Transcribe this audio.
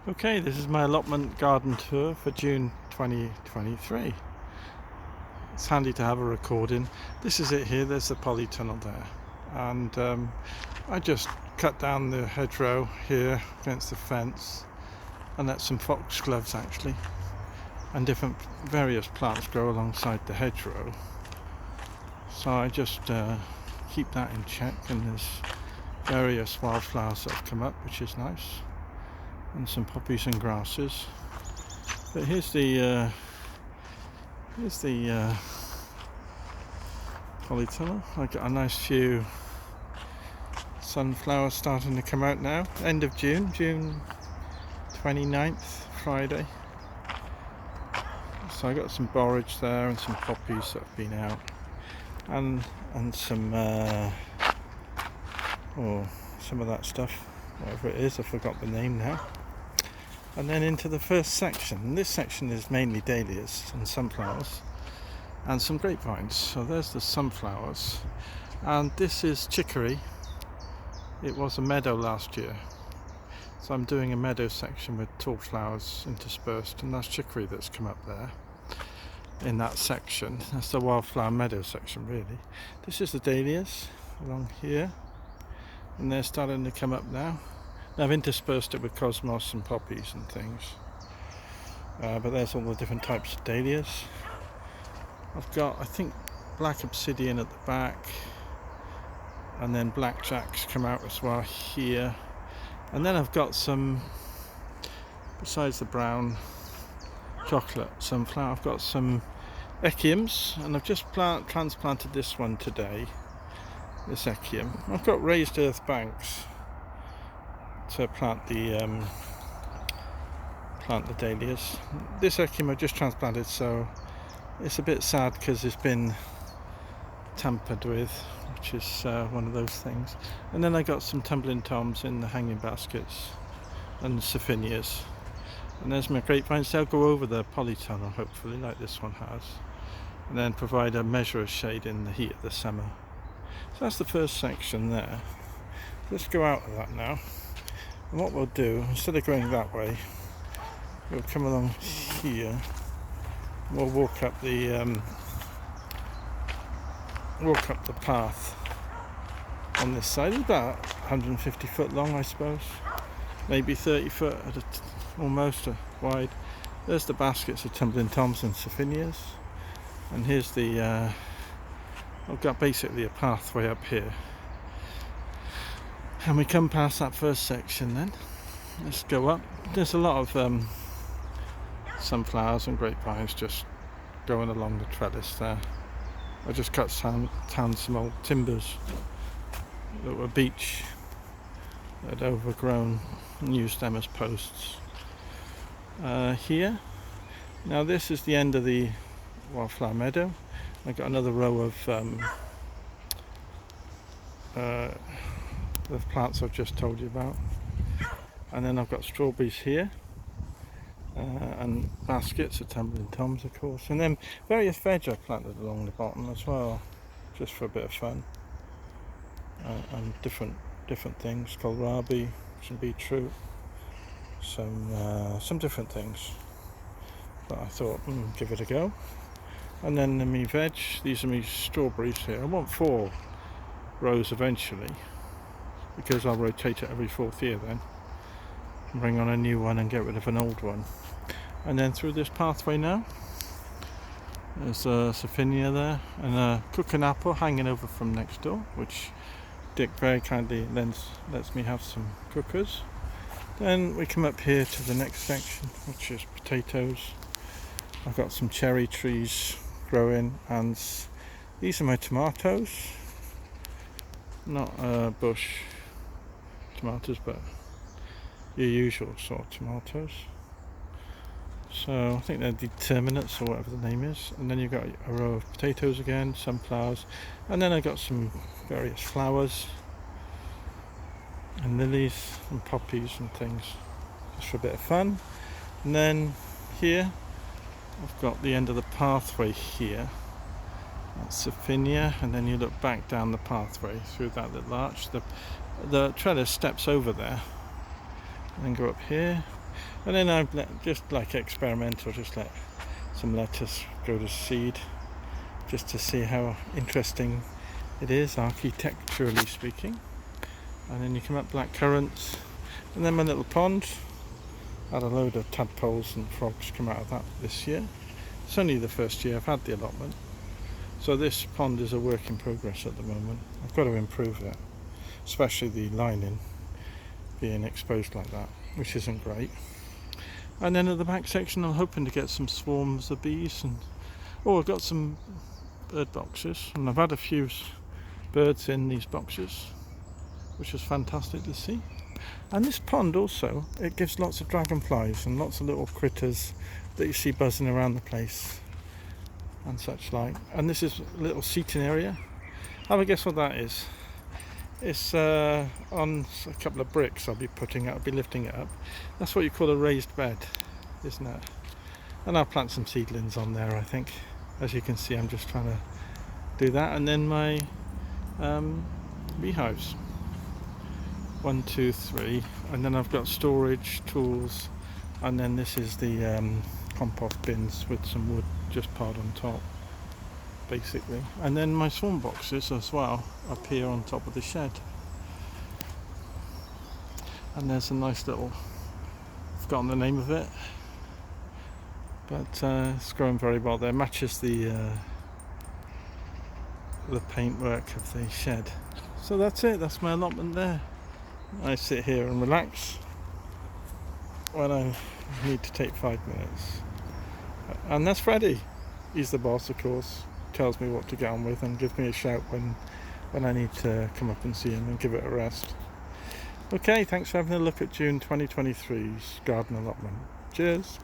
Okay, this is my allotment garden tour for June 2023. It's handy to have a recording. This is it here, there's the polytunnel there. And I just cut down the hedgerow here against the fence and let some foxgloves actually and various plants grow alongside the hedgerow. So I just keep that in check, and there's various wildflowers that have come up, which is nice, and some poppies and grasses. But here's the polytunnel. I've got a nice few sunflowers starting to come out now. End of June 29th, Friday. So I got some borage there and some poppies that have been out, and some some of that stuff, whatever it is, I forgot the name now. And then into the first section, and this section is mainly dahlias and sunflowers and some grapevines. So there's the sunflowers, and this is chicory. It was a meadow last year, so I'm doing a meadow section with tall flowers interspersed, and that's chicory that's come up there in that section. That's the wildflower meadow section really. This is the dahlias along here, and they're starting to come up now. I've interspersed it with cosmos and poppies and things, but there's all the different types of dahlias. I've got, I think, black obsidian at the back, and then blackjacks come out as well here, and then I've got some, besides the brown chocolate sunflower, I've got some echiums, and I've just transplanted this one today, this echium. I've got raised earth banks to plant the dahlias. This echium I just transplanted, so it's a bit sad because it's been tampered with, which is one of those things. And then I got some tumbling toms in the hanging baskets and Sophinias. And there's my grapevines. They'll go over the polytunnel hopefully, like this one has, and then provide a measure of shade in the heat of the summer. So that's the first section there. Let's go out of that now. And what we'll do, instead of going that way, we'll come along here. We'll walk up the path on this side. It's about 150 foot long, I suppose, maybe 30 foot almost wide. There's the baskets of tumbling toms and Sophinias, and here's the I've got basically a pathway up here. And we come past that first section then. Let's go up. There's a lot of sunflowers and grapevines just going along the trellis there. I just cut down some old timbers that were beech that had overgrown, and used them as posts. Here, now this is the end of the wildflower meadow. I got another row of the plants I've just told you about, and then I've got strawberries here, and baskets of tumbling toms of course, and then various veg I planted along the bottom as well, just for a bit of fun, and different things, kohlrabi, some beetroot, some different things, but I thought give it a go. And then me veg, these are me strawberries here. I want 4 rows eventually, because I'll rotate it every 4th year then, bring on a new one and get rid of an old one. And then through this pathway now, there's a Sophinia there, and a cooking apple hanging over from next door, which Dick very kindly lets me have some cookers. Then we come up here to the next section, which is potatoes. I've got some cherry trees growing, and these are my tomatoes, not bush tomatoes, but your usual sort of tomatoes. So I think they're determinants or whatever the name is. And then you've got a row of potatoes again, sunflowers, and then I got some various flowers and lilies and poppies and things, just for a bit of fun. And then here I've got the end of the pathway here. That's Sophinia, and then you look back down the pathway through that little arch. The trellis steps over there, and then go up here. And then I've just like experimental, just let some lettuce go to seed, just to see how interesting it is, architecturally speaking. And then you come up black currants, and then my little pond. Had a load of tadpoles and frogs come out of that this year. It's only the first year I've had the allotment, so this pond is a work in progress at the moment. I've got to improve it, especially the lining being exposed like that, which isn't great. And then at the back section I'm hoping to get some swarms of bees, and I've got some bird boxes, and I've had a few birds in these boxes, which is fantastic to see. And this pond also, it gives lots of dragonflies and lots of little critters that you see buzzing around the place and such like. And this is a little seating area. Have a guess what that is? It's on a couple of bricks I'll be lifting it up. That's what you call a raised bed, isn't it? And I'll plant some seedlings on there, I think. As you can see, I'm just trying to do that. And then my beehives. 1, 2, 3, and then I've got storage tools, and then this is the compost bins with some wood just piled on top, basically. And then my swarm boxes as well up here on top of the shed. And there's a nice little, I've forgotten the name of it, but it's growing very well there. Matches the paintwork of the shed. So that's it. That's my allotment there. I sit here and relax when I need to take 5 minutes. And that's Freddie. He's the boss, of course. Tells me what to get on with and gives me a shout when I need to come up and see him and give it a rest. Okay, thanks for having a look at June 2023's garden allotment. Cheers.